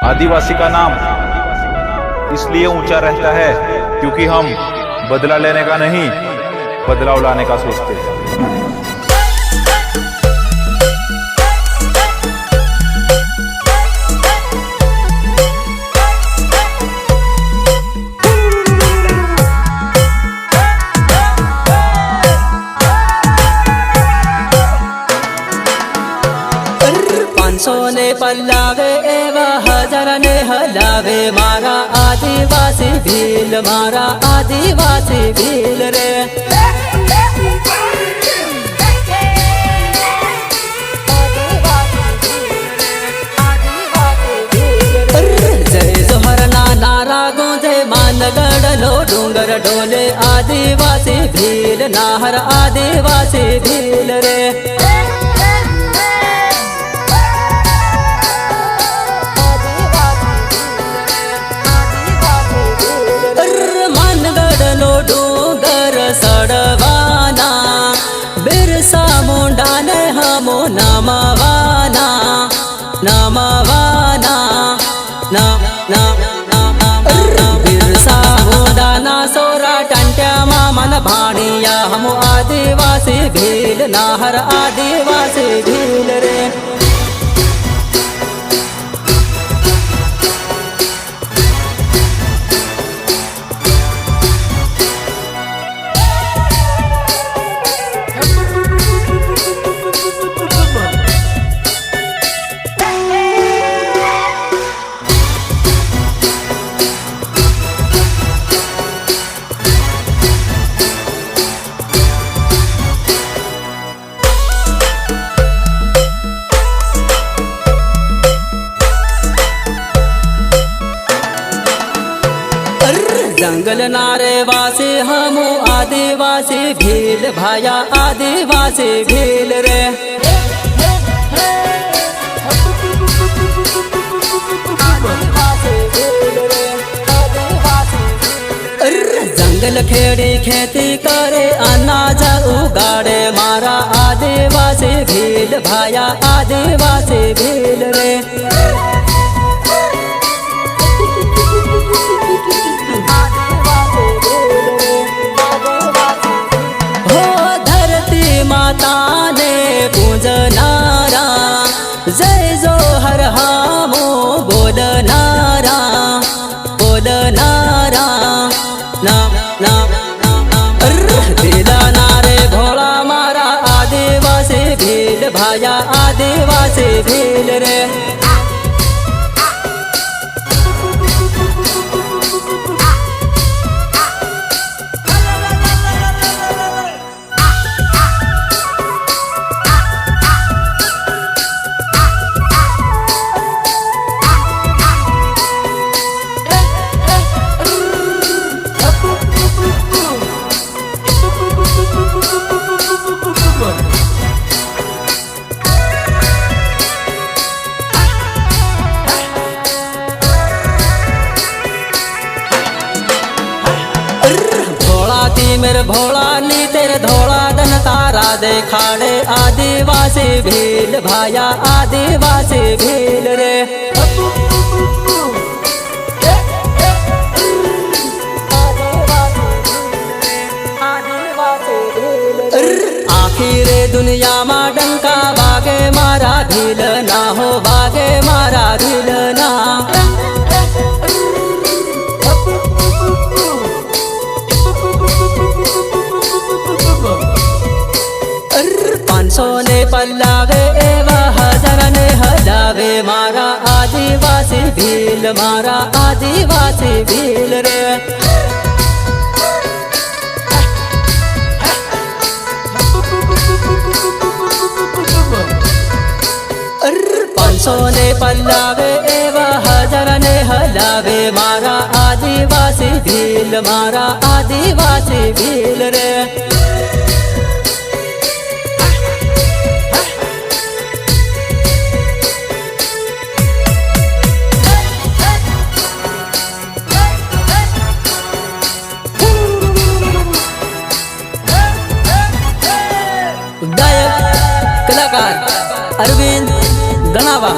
आदिवासी का नाम इसलिए ऊंचा रहता है क्योंकि हम बदला लेने का नहीं, बदलाव लाने का सोचते हैं। सोने पल्लावे एवा हजार ने हलावे मारा आदिवासी भील, मारा आदिवासी भील रे। जय जोहर ना नारा गूंजे मानगढ़ लो डूंगर डोले आदिवासी भील, नाहर आदिवासी भील रे। सड़वाना बिरसा मुंडा ने हमो नमवाना, नमवाना बिरसा मुंडा ना सोरा टंट्या मामन भाणिया हमो आदिवासी भील, नाहर आदिवासी भील रे। जंगल नारे वासी हमो आदिवासी भील, भाया आदिवासी भील रे। जंगल खेड़ी खेती करे अनाज उगाड़े मारा आदिवासी भील, भाया आदिवासी भील रे। माता ने पूजनारा जय जोहर हमो बोलनारा, बोलनारा नाम नाम दिला नारे भोला मारा आदिवासी भील, भाया आदिवासी भील रे। मेरे भोला नी तेरे धोला दन तारा देखाड़े आदिवासी भील, भाया आदिवासी भील रे। आखिरे दुनिया मा डंका बागे मारा भील ना हो, बागे मारा भील ना। सोने पल्लावे एवा हजार ने हलावे मारा आदिवासी भील, मारा आदिवासी भील रे। 500 ने पल्लावे एवा हजार ने हलावे मारा आदिवासी भील, मारा आदिवासी भील रे। 'अरविंद गणावा'।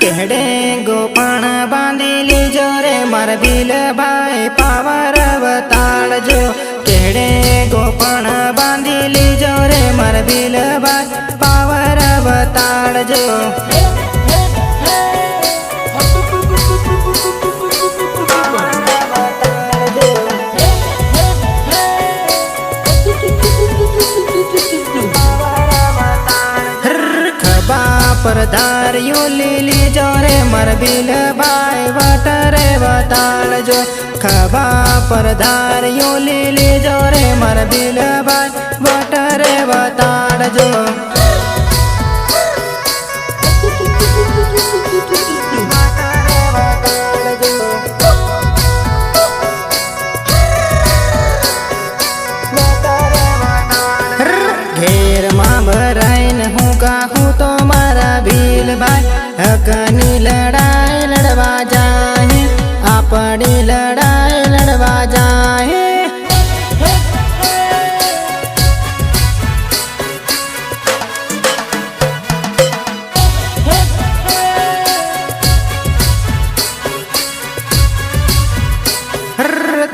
કેડે ગોપણ બાંધી લીજો રે માર ભીલભાઈ પાવર વતાડજો કેડે ગોપણ બાંધી લીજો રે માર ભીલભાઈ પાવર વતાડજો પરધાર્યું લીલી જો રે માર ભીલભાઈ વટરે વતાડજો ખભા પરધાર્યું લીલી જો રે માર ભીલભાઈ વટરે વતાડજો ઘેરમાં ભરાઈને હું કાહું તો મારા ભીલભાઈ હકની લડાઈ લડવા જાય આપણી લડાઈ લડવા જાય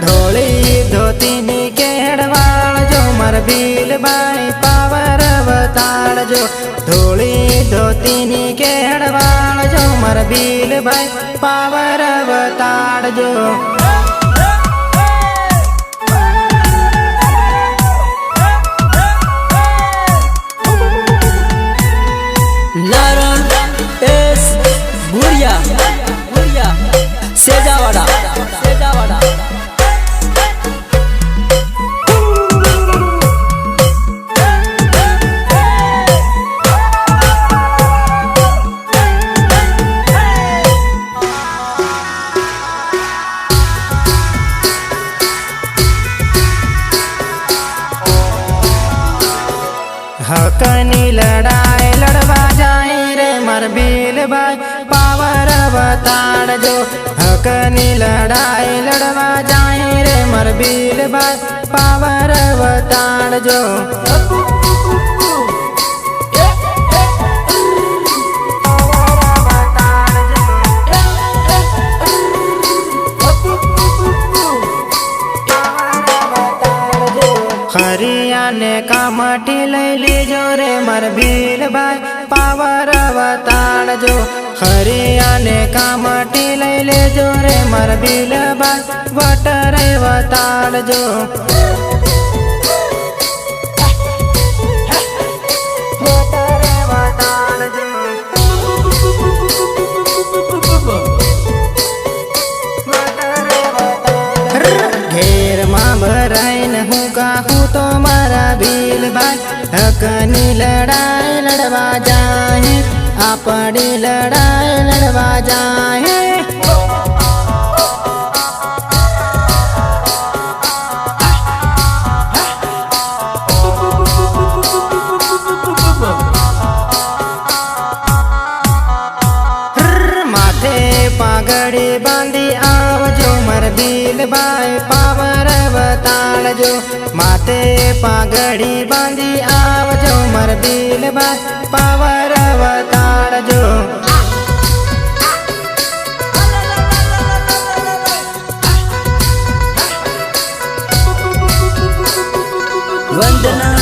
ધોળી ધોતીની કેળવાળજો માર ભીલભાઈ પાવર વતાડજો ધોળી ધોતીની કેળવાળજો માર ભીલભાઈ પાવર વતાડજો લારણ એસ ભુરિયા સેજાવાડા હકની લડાઈ લડવા જાય રે માર ભીલભાઈ પાવર વતાડજો હકની લડાઈ લડવા જાય રે માર ભીલભાઈ પાવર વતાડજો હરિયાને કામઠી લઈ લીજો રે માર ભીલભાઈ પાવર વતાડજો હરિયાને કામઠી લઈ લેજો રે માર ભીલભાઈ વટરે વતાડજો ઘેરમાં ભરાઈને હું કાહું તો મારા ભીલભાઈ હકની લડાઈ લડવા જાય આપણી લડાઈ લડવા જાય માથે પાઘડી બાંધી આવજો માર ભીલભાઈ પાવર વતાડજો માથે પાઘડી બાંધી આવજો માર ભીલભાઈ પાવર વતાડજો વંદના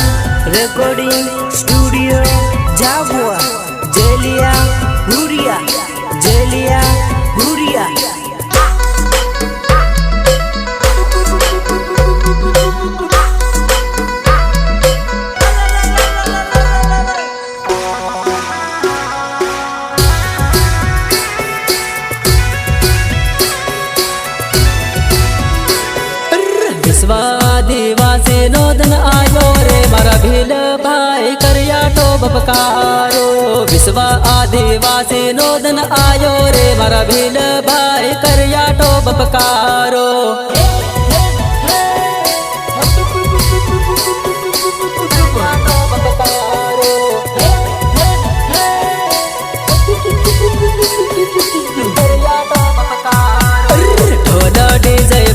રેકોર્ડિંગ સ્ટુડિયો જાગુઆ જેલિયા ભુરિયા વિશ્વાદિવાસી નો ધન આયો રે મારા ભીલભાઈ કર્યાટો બપકારો વિશ્વ આદિવાસી નો ધન આયો રે મારા ભીલભાઈ કર્યાટો બપકારો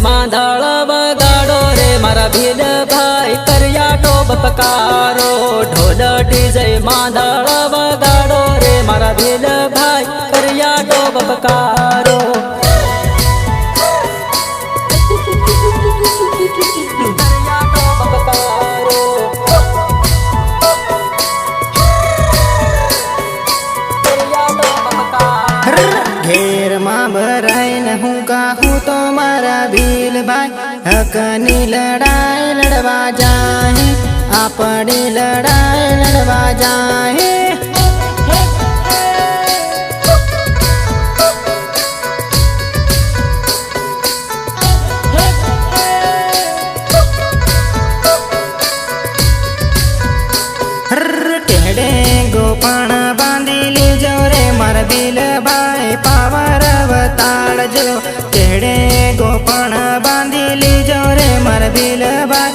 માંધાળ વગાડો રે મારા ભીલભાઈ કર્યાટો બપકારો ઢોલ ડીજે માંધાળ વગાડો રે મારા ભીલભાઈ करिया तो बपकारो करिया तो बपकारो करिया तो बपकारो घेर मां भराइन हूँ काहूँ तो मारा भील भाई हकनी लड़ाई लड़वा जाए अपनी लड़ाई लड़वा जाए टेढ़े गोपण बांधी लीजो रे मार दिल भाई पावर बताड़ जो टेढ़े गोपण बांधी लीजो रे मार दिल भाई